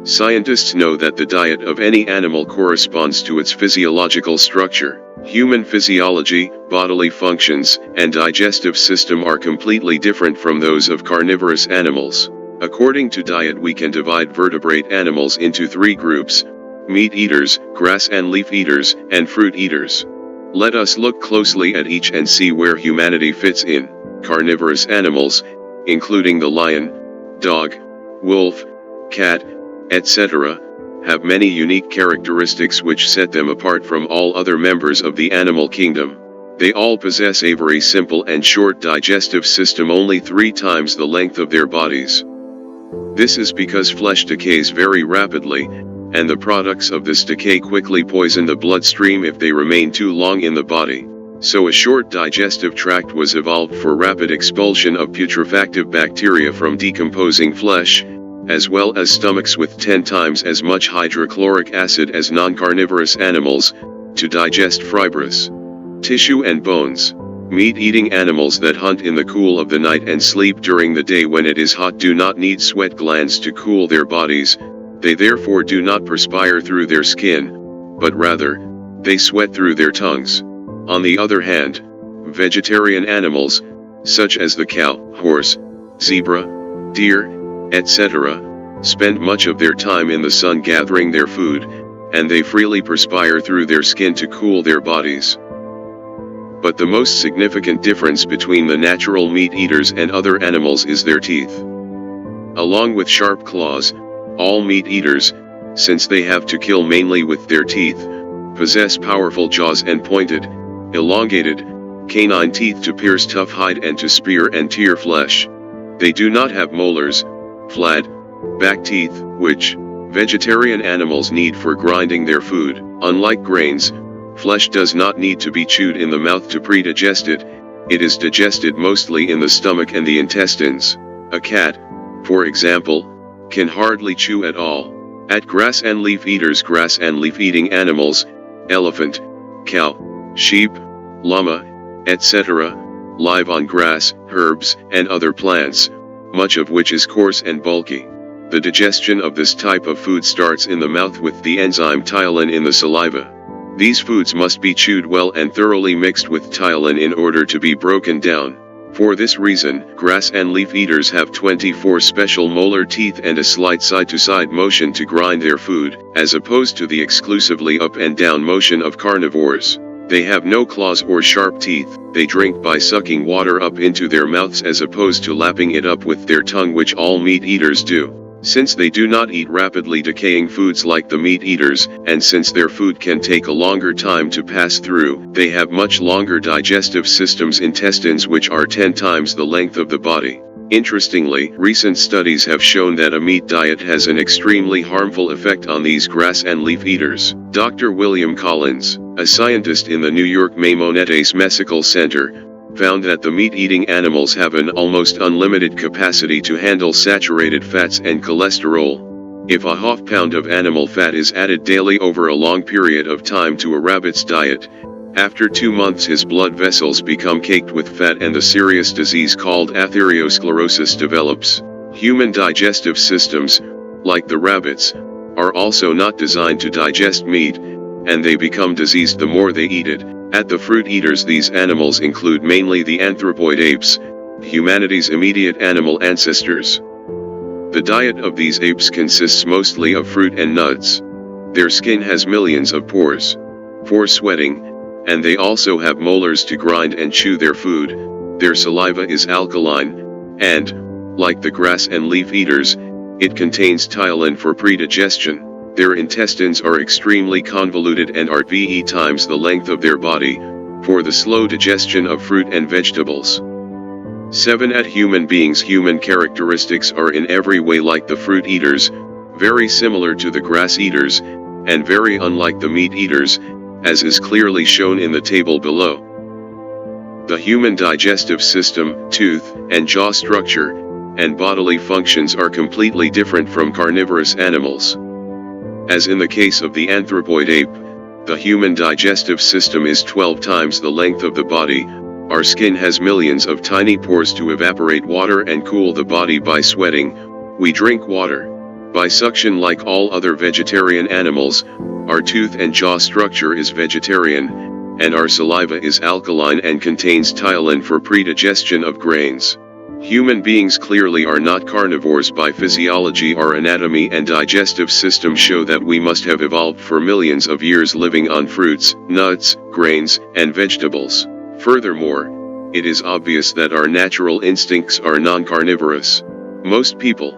Scientists know that the diet of any animal corresponds to its physiological structure. Human physiology, bodily functions, and digestive system are completely different from those of carnivorous animals. According to diet, we can divide vertebrate animals into three groups: meat eaters, grass and leaf eaters, and fruit eaters. Let us look closely at each and see where humanity fits in. Carnivorous animals, including the lion, dog, wolf, cat, etc., have many unique characteristics which set them apart from all other members of the animal kingdom. They all possess a very simple and short digestive system, only 3 times the length of their bodies. This is because flesh decays very rapidly, and the products of this decay quickly poison the bloodstream if they remain too long in the body. So a short digestive tract was evolved for rapid expulsion of putrefactive bacteria from decomposing flesh, as well as stomachs with 10 times as much hydrochloric acid as non-carnivorous animals, to digest fibrous tissue and bones. Meat-eating animals that hunt in the cool of the night and sleep during the day when it is hot do not need sweat glands to cool their bodies. They therefore do not perspire through their skin, but rather, they sweat through their tongues. On the other hand, vegetarian animals, such as the cow, horse, zebra, deer, etc., spend much of their time in the sun gathering their food, and they freely perspire through their skin to cool their bodies. But the most significant difference between the natural meat eaters and other animals is their teeth. Along with sharp claws, all meat eaters, since they have to kill mainly with their teeth, possess powerful jaws and pointed, elongated, canine teeth to pierce tough hide and to spear and tear flesh. They do not have molars, flat, back teeth, which vegetarian animals need for grinding their food. Unlike grains, flesh does not need to be chewed in the mouth to pre-digest it. It is digested mostly in the stomach and the intestines. A cat, for example, can hardly chew at all. At grass and leaf eaters, grass and leaf-eating animals, elephant, cow, sheep, llama, etc., live on grass, herbs, and other plants, much of which is coarse and bulky. The digestion of this type of food starts in the mouth with the enzyme ptyalin in the saliva. These foods must be chewed well and thoroughly mixed with ptyalin in order to be broken down. For this reason, grass and leaf eaters have 24 special molar teeth and a slight side-to-side motion to grind their food, as opposed to the exclusively up and down motion of carnivores. They have no claws or sharp teeth. They drink by sucking water up into their mouths as opposed to lapping it up with their tongue, which all meat eaters do. Since they do not eat rapidly decaying foods like the meat eaters, and since their food can take a longer time to pass through, they have much longer digestive systems, intestines which are 10 times the length of the body. Interestingly, recent studies have shown that a meat diet has an extremely harmful effect on these grass and leaf eaters. Dr. William Collins, a scientist in the New York Maimonides Medical Center, found that the meat-eating animals have an almost unlimited capacity to handle saturated fats and cholesterol. If a half-pound of animal fat is added daily over a long period of time to a rabbit's diet, after 2 months his blood vessels become caked with fat and the serious disease called atherosclerosis develops. Human digestive systems, like the rabbits, are also not designed to digest meat, and they become diseased the more they eat it. At the fruit eaters, these animals include mainly the anthropoid apes, humanity's immediate animal ancestors. The diet of these apes consists mostly of fruit and nuts. Their skin has millions of pores for sweating, and they also have molars to grind and chew their food. Their saliva is alkaline, and, like the grass and leaf eaters, it contains ptyalin for pre-digestion. Their intestines are extremely convoluted and are 20 times the length of their body, for the slow digestion of fruit and vegetables. 7 At human beings, human characteristics are in every way like the fruit eaters, very similar to the grass eaters, and very unlike the meat eaters, as is clearly shown in the table below. The human digestive system, tooth and jaw structure, and bodily functions are completely different from carnivorous animals. As in the case of the anthropoid ape, the human digestive system is 12 times the length of the body. Our skin has millions of tiny pores to evaporate water and cool the body by sweating. We drink water. By suction, like all other vegetarian animals, our tooth and jaw structure is vegetarian, and our saliva is alkaline and contains ptyalin for predigestion of grains. Human beings clearly are not carnivores. By physiology, our anatomy and digestive system show that we must have evolved for millions of years living on fruits, nuts, grains, and vegetables. Furthermore, it is obvious that our natural instincts are non-carnivorous. Most people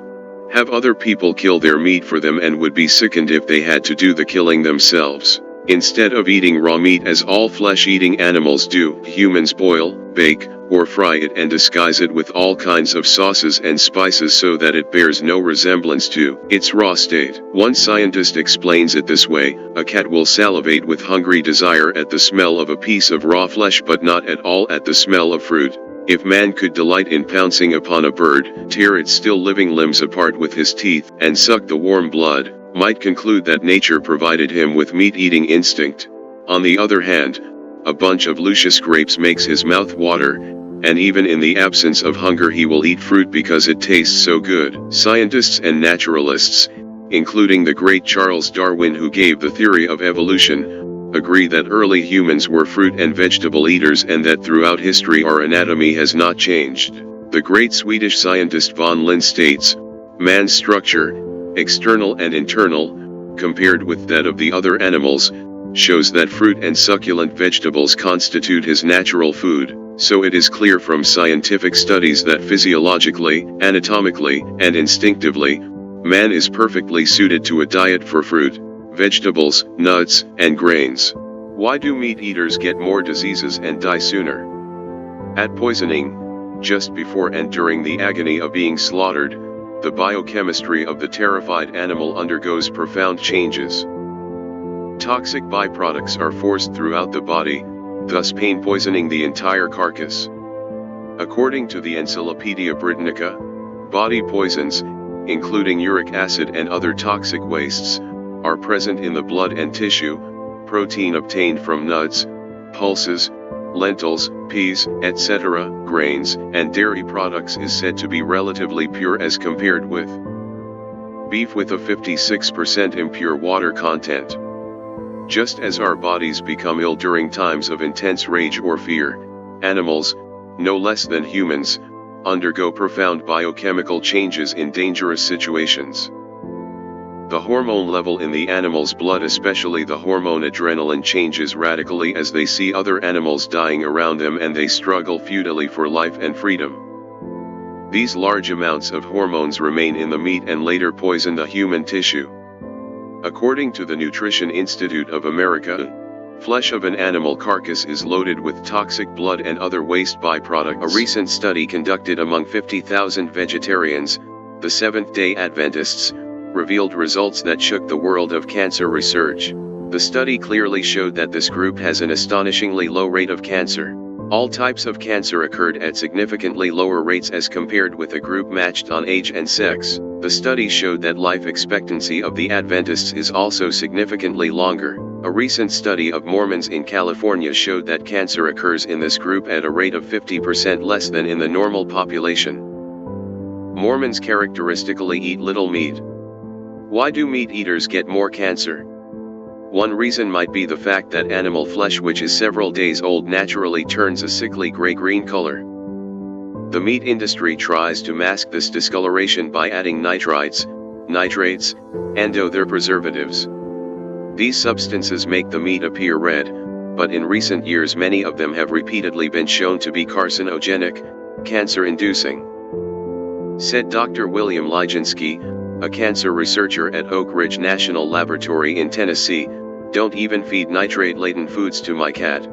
have other people kill their meat for them and would be sickened if they had to do the killing themselves. Instead of eating raw meat as all flesh-eating animals do, humans boil, bake, or fry it and disguise it with all kinds of sauces and spices so that it bears no resemblance to its raw state. One scientist explains it this way: a cat will salivate with hungry desire at the smell of a piece of raw flesh but not at all at the smell of fruit. If man could delight in pouncing upon a bird, tear its still living limbs apart with his teeth, and suck the warm blood, might conclude that nature provided him with meat-eating instinct. On the other hand, a bunch of luscious grapes makes his mouth water, and even in the absence of hunger he will eat fruit because it tastes so good. Scientists and naturalists, including the great Charles Darwin, who gave the theory of evolution, agree that early humans were fruit and vegetable eaters and that throughout history our anatomy has not changed. The great Swedish scientist von Linné states, "Man's structure, external and internal, compared with that of the other animals, shows that fruit and succulent vegetables constitute his natural food, so it is clear from scientific studies that physiologically, anatomically, and instinctively, man is perfectly suited to a diet for fruit, vegetables, nuts, and grains." Why do meat eaters get more diseases and die sooner? At poisoning, just before and during the agony of being slaughtered, the biochemistry of the terrified animal undergoes profound changes. Toxic byproducts are forced throughout the body, thus pain poisoning the entire carcass. According to the Encyclopedia Britannica, body poisons, including uric acid and other toxic wastes, are present in the blood and tissue. Protein obtained from nuts, pulses, lentils, peas, etc., grains, and dairy products is said to be relatively pure as compared with beef with a 56% impure water content. Just as our bodies become ill during times of intense rage or fear, animals, no less than humans, undergo profound biochemical changes in dangerous situations. The hormone level in the animal's blood, especially the hormone adrenaline, changes radically as they see other animals dying around them and they struggle futilely for life and freedom. These large amounts of hormones remain in the meat and later poison the human tissue. According to the Nutrition Institute of America, flesh of an animal carcass is loaded with toxic blood and other waste byproducts. A recent study conducted among 50,000 vegetarians, the Seventh-day Adventists, revealed results that shook the world of cancer research. The study clearly showed that this group has an astonishingly low rate of cancer. All types of cancer occurred at significantly lower rates as compared with a group matched on age and sex. The study showed that life expectancy of the Adventists is also significantly longer. A recent study of Mormons in California showed that cancer occurs in this group at a rate of 50% less than in the normal population. Mormons characteristically eat little meat. Why do meat eaters get more cancer? One reason might be the fact that animal flesh, which is several days old, naturally turns a sickly gray-green color. The meat industry tries to mask this discoloration by adding nitrites, nitrates, and other preservatives. These substances make the meat appear red, but in recent years many of them have repeatedly been shown to be carcinogenic, cancer-inducing. Said Dr. William Lijinsky, a cancer researcher at Oak Ridge National Laboratory in Tennessee, "Don't even feed nitrate-laden foods to my cat."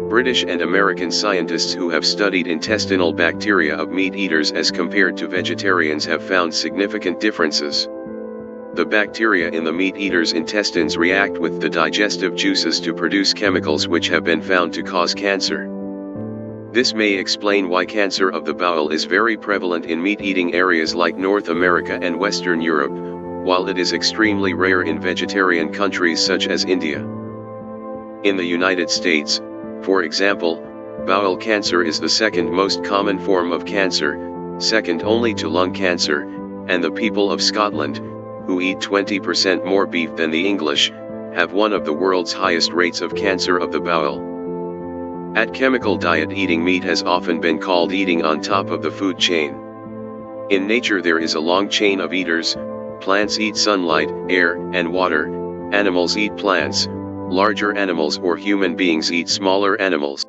British and American scientists who have studied intestinal bacteria of meat eaters as compared to vegetarians have found significant differences. The bacteria in the meat eaters' intestines react with the digestive juices to produce chemicals which have been found to cause cancer. This may explain why cancer of the bowel is very prevalent in meat-eating areas like North America and Western Europe, while it is extremely rare in vegetarian countries such as India. In the United States, for example, bowel cancer is the second most common form of cancer, second only to lung cancer, and the people of Scotland, who eat 20% more beef than the English, have one of the world's highest rates of cancer of the bowel. At chemical diet, eating meat has often been called eating on top of the food chain. In nature there is a long chain of eaters. Plants eat sunlight, air, and water. Animals eat plants. Larger animals or human beings eat smaller animals.